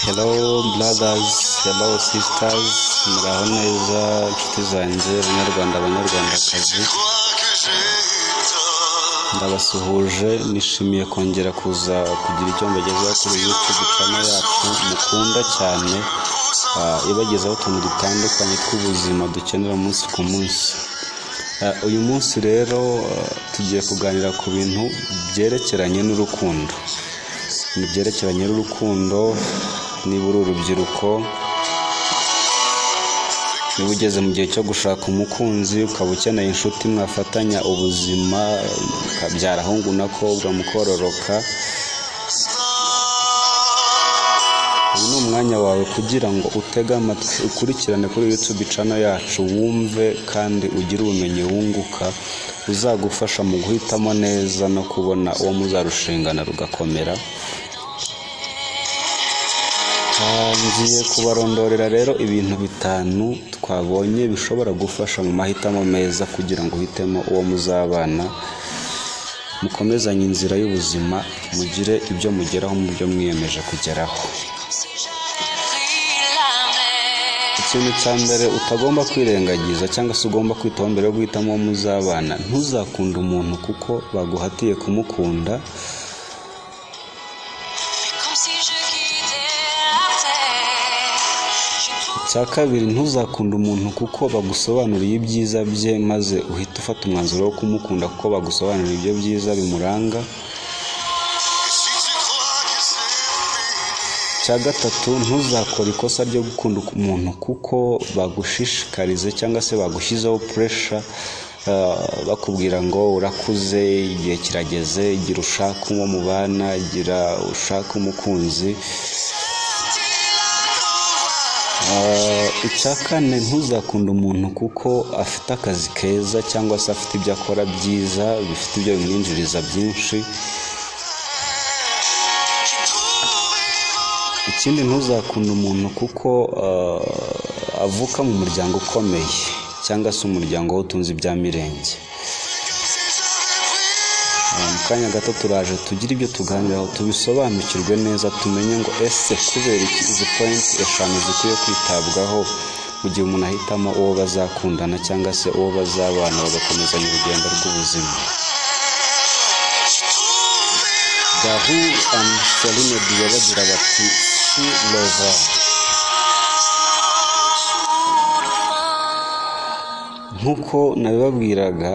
Hello brothers, hello sisters, muraho neza inshuti zanjye banyarwanda banyarwandakazi, ndabasuhuje. Nishimiye kongera kuza kugira icyo mbagezaho kuri YouTube channel yacu mukunda cyane, ibagezaho utuntu dutandukanye tw'ubuzima dukenera umunsi ku munsi. Uyu munsi rero tugiye kuganira ku bintu byerekeranye n'urukundo. Byerekeranye n'urukundo, niba uri urubyiruko, niba ugeze mu gihe cyo gushaka umukunzi, ukaba ukeneye inshuti mwafatanya ubuzima, ukabyara ahungu n'akobwa mukororoka, uyu ni umwanya wawe kugira ngo utege amatwi ukurikirane kuri YouTube channel yacu, wumve kandi ugire ubumenyi wunguka buzagufasha mu guhitamo neza no kubona uwo muzarushingana rugakomera. Ngiye kubarondorera rero ibintu bitanu twabonye bishobora gufasha mu mahitamo meza kugira ngo uhitemo uwo muzabana, mukomezanye inzira y'ubuzima, mugire ibyo mugeraho mu byo mwiyemeje kugeraho. Ikintu cya mbere utagomba kwirengagiza cyangwa se ugomba kwitaho mbere yo guhitamo uwo muzabana, ntuzakunde umuntu kuko baguhatiye kumukunda. Icya kabiri, ntuzakunde umuntu kuko bagusobanuriye ibyiza bye maze uhita ufata umwanzuro wo kumukunda kuko bagusobanuriye ibyo byiza bimuranga. Icya gatatu, ntuzakore ikosa ryo gukunda umuntu kuko bagushishikarize cyangwa se bagushyizeho pressure, bakubwira ngo urakuze, igihe kirageze, gira ushaka uwo mubana, gira ushaka umukunzi. Icya kane, ntuzakunda umuntu kuko afite akazi keza cyangwa se afite ibyo akora byiza bifite ibyo bimwinjiriza byinshi. Ikindi, ntuzakunda umuntu kuko avuka mu muryango ukomeye cyangwa se umuryango w'utunzi bya mirenge. Mu kanya gato turaje tugire ibyo tuganiraho, tubisobanukirwe neza, tumenye ngo ese kubera iki izi point eshanu zikwiye kwitabwaho mu gihe umuntu ahitamo uwo bazakundana cyangwa se uwo bazabana bagakomezanya urugendo rw'ubuzima. Gahu and Celine Dion bagira bati si lova. Nkuko nabibabwiraga,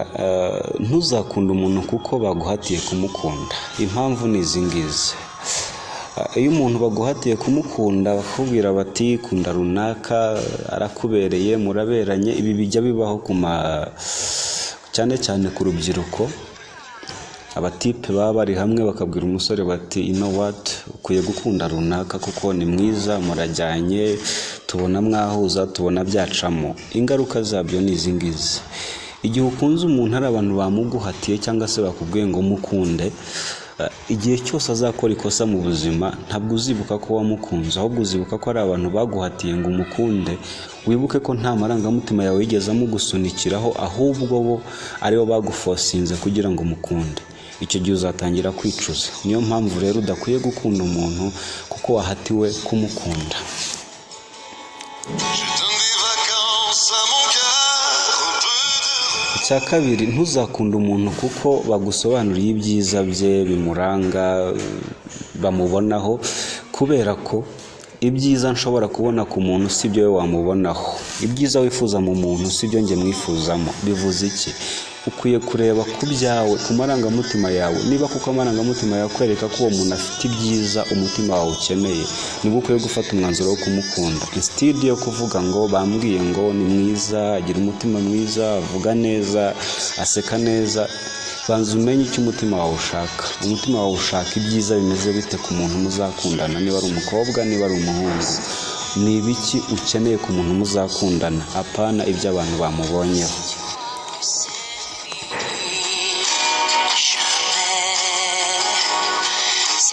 ntuzakunda umuntu kuko baguhatiye kumukunda. Impamvu ni izi ngizi. Iyo umuntu baguhatiye kumukunda bakubwira bati kunda runaka, arakubereye, muraberanye, ibi bijya bibaho cyane cyane ku rubyiruko. Abatipe baba bari hamwe bakabwira umusore bati you know what, ukwiye gukunda runaka kuko ni mwiza, murajyanye, tubona mwahuza, tubona byacamo. Ingaruka zabyo ni izi ngizi. Igihe ukunze umuntu ari abantu bamuguhatiye cyangwa se bakubwiye ngo mukunde, igihe cyose azakora ikosa mu buzima ntabwo uzibuka ko wamukunze, ahubwo uzibuka ko ari abantu baguhatiye ngo umukunde. Wibuke ko nta marangamutima yawe yigeze amugusunikiraho, ahubwo bo aribo bagufosinze kugira ngo mukunde. Icyo gihe uzatangira kwicuza. Niyo mpamvu rero udakwiye gukunda umuntu kuko wahatiwe kumukunda. Icya kabiri, ntuzakunda umuntu kuko bagusobanuriye ibyiza bye bimuranga, bamubonaho, kubera ko ibyiza nshobora kubona ku muntu si byo we wamubonaho. Ibyiza wifuza mu muntu si byo njye mwifuzamo. Bivuze iki? Ukwiye kureba ku byawe, ku marangamutima yawe. Niba kuko amarangamutima yakwereka ko uwo muntu afite ibyiza umutima wawe ukeneye, nibwo ukwiye gufata umwanzuro wo kumukunda, instead yo kuvuga ngo bambwiye ngo ni mwiza, agira umutima mwiza, avuga neza, aseka neza. Banza umenye icyo umutima wawe ushaka. Umutima wawe ushaka ibyiza bimeze bite ku muntu muzakundana, niba ari umukobwa, niba ari umuhungu. Ni ibiki ukeneye ku muntu muzakundana, apana ibyo abantu bamubonyeho.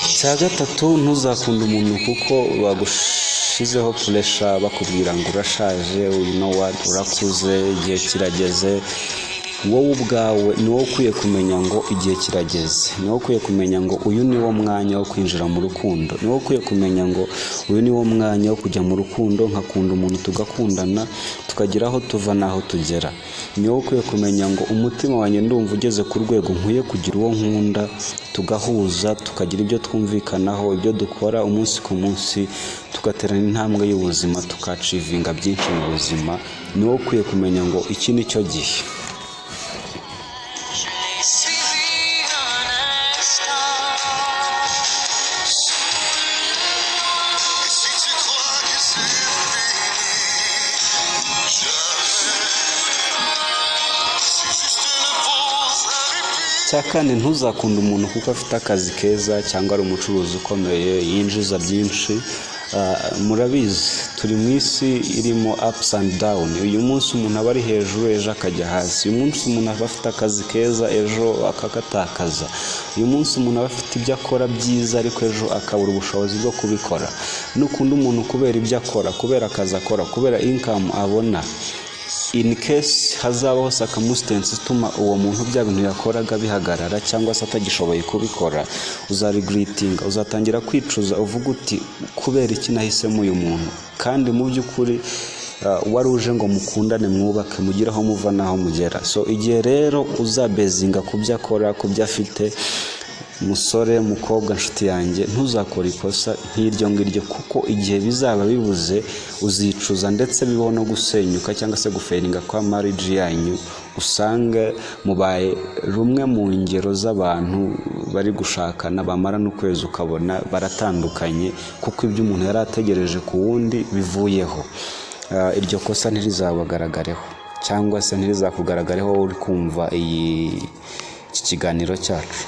Icya gatatu, ntuzakunda umuntu kuko bagushizeho pressure bakubwira ngo urashaje, you know what, urakuze, igihe kirageze. wowe ubwawe ni wowe ukwiye kumenya ngo igihe kirageze, ni wowe ukwiye kumenya ngo uyu ni wo mwanya wo kwinjira mu rukundo, ni wowe ukwiye kumenya ngo uyu ni wo mwanya wo kujya mu rukundo, nkakunda umuntu tugakundana tukagira aho tuva n'aho tugera. Ni wowe ukwiye kumenya ngo umutima wanjye ndumva ugeze ku rwego nkwiye kugira uwo nkunda, tugahuza tukagira ibyo twumvikanaho, ibyo dukora umunsi ku munsi, tugaterana intambwe y'ubuzima, tukacivinga byinshi mu buzima. Ni wowe ukwiye kumenya ngo iki ni cyo gihe. Cya kane, ntuzakunde umuntu kuko afite akazi keza cyangwa ari umucuruzi ukomeye yinjiza byinshi. Murabizi turi mu isi irimo ups and down. Uyu munsi umuntu aba ari hejuru, ejo akajya hasi. Uyu munsi umuntu aba afite akazi keza, ejo akakatakaza. Uyu munsi umuntu aba afite ibyo akora byiza, ariko ejo akabura ubushobozi bwo kubikora. Nukunda umuntu kubera ibyo akora, kubera akazi akora, kubera income abona, in case hazabaho circumstance ituma uwo muntu bya bintu yakoraga bihagarara cyangwa se atagishoboye kubikora, uzaregretinga, uzatangira kwicuza, uvuga uti kubera iki nahisemo uyu muntu, kandi mu by'ukuri wari uje ngo mukundane, mwubake, mugire aho muva n'aho mugera. So igihe rero uzabezinga ku byo akora, ku byo afite, musore, mukobwa, nshuti yanjye, ntuzakora ikosa nk'iryo ngiryo, kuko igihe bizaba bibuze uzicuza, ndetse bibaho no gusenyuka cyangwa se guferinga kwa marriage yanyu, usange mubaye rumwe mu ngero z'abantu bari gushakana, bamara n'ukwezi ukabona baratandukanye, kuko ibyo umuntu yari ategereje ku wundi bivuyeho. Iryo kosa ntirizabagaragareho, cyangwa se ntirizakugaragareho uri kumva iki kiganiro cyacu.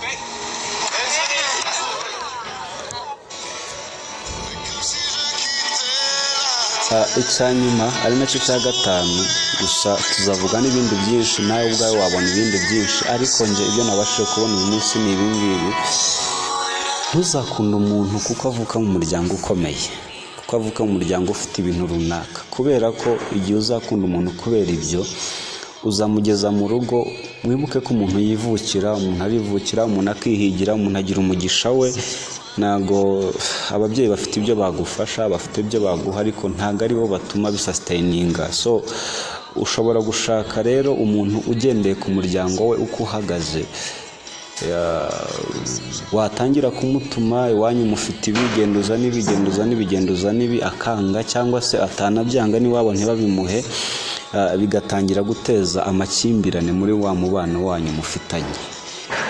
Icya nyuma ari nacyo cya gatanu, gusa tuzavuga n'ibindi byinshi, nawe ubwawe wabona ibindi byinshi, ariko njye ibyo nabashije kubona uyu munsi ni ibi ngibi. Ntuzakunda umuntu kuko avuka mu muryango ukomeye, kuko avuka mu muryango ufite ibintu runaka, kubera ko igihe uzakunda umuntu kubera ibyo, uzamugeza mu rugo. Mwibuke ko umuntu yivukira, umuntu arivukira, umuntu akihigira, umuntu agira umugisha we. Ntago ababyeyi bafite ibyo bagufasha, bafite ibyo baguha, ariko ntago ari bo batuma bisustaininga. So ushobora gushaka rero umuntu ugendeye ku muryango we uko uhagaze, watangira kumutuma iwanyu mufite ibigenduza n'ibi akanga, cyangwa se atanabyanga n'iwabo ntibabimuhe, bigatangira guteza amakimbirane muri wa mubano wanyu mufitanye.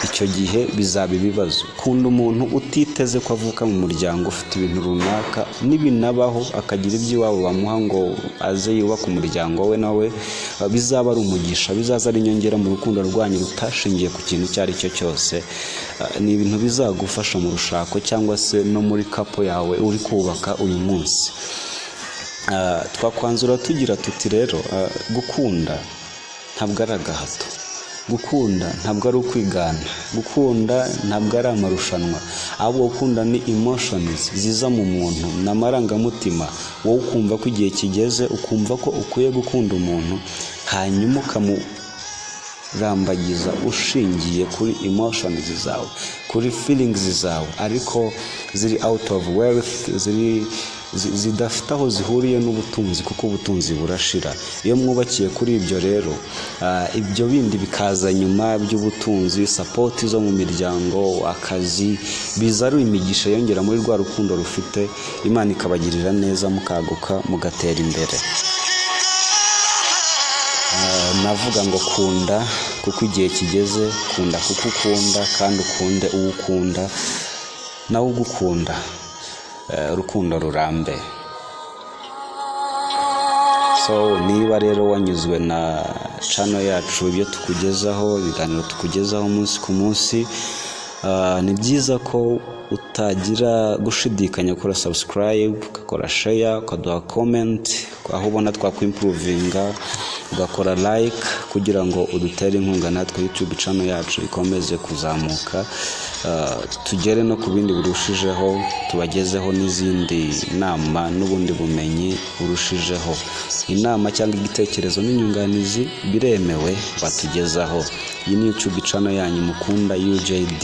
Icyo gihe bizaba ibibazo. Kunda umuntu utiteze ko avuka mu muryango ufite ibintu runaka, nibinabaho akagira iby'iwabo bamuha ngo aze yubaka umuryango we, nawe bizaba ari umugisha, bizaza ari inyongera mu rukundo rwanyu rutashingiye ku kintu icyo ari cyo cyose. Ni ibintu bizagufasha mu rushako cyangwa se no muri kapo yawe uri kubaka uyu munsi. Twakwanzura tugira tuti rero, gukunda ntabwo ari agahato, gukunda ntabwo ari ukwigana, gukunda ntabwo ari amarushanwa, ahubwo gukunda ni emotions ziza mu muntu, n'amarangamutima. Wowe ukumva ko igihe kigeze, ukumva ko ukwiye gukunda umuntu, hanyuma ukamurambagiza ushingiye kuri emotions zawe, kuri feelings zawe, ariko ziri out of wealth, zidafite aho zihuriye n'ubutunzi, kuko ubutunzi burashira. Iyo mwubakiye kuri ibyo rero, ibyo bindi bikaza nyuma by'ubutunzi, support zo mu miryango, akazi, biza ari imigisha yongera muri rwa rukundo rufite. Imana ikabagirira neza, mukaguka, mugatera imbere. Navuga ngo kunda kuko igihe kigeze, kunda kuko ukunda, kandi ukunde uwo ukunda nawe ugukunda. Urukundo rurambe. So niba rero wanyuzwe na channel yacu, ibyo tukugezaho, ibiganiro tukugezaho umunsi ku munsi, Ni byiza ko utagira gushidikanya gukora subscribe, ugakora share, ukaduha comment aho ubona twakwimprovinga, ugakora like kugira ngo udutere inkunga natwe YouTube channel yacu ikomeze kuzamuka, tugere no ku bindi birushijeho, tubagezeho n'izindi nama n'ubundi bumenyi burushijeho. Inama cyangwa igitekerezo n'inyunganizi biremewe batugezaho. Iyi ni YouTube channel yanyu mukunda UJD.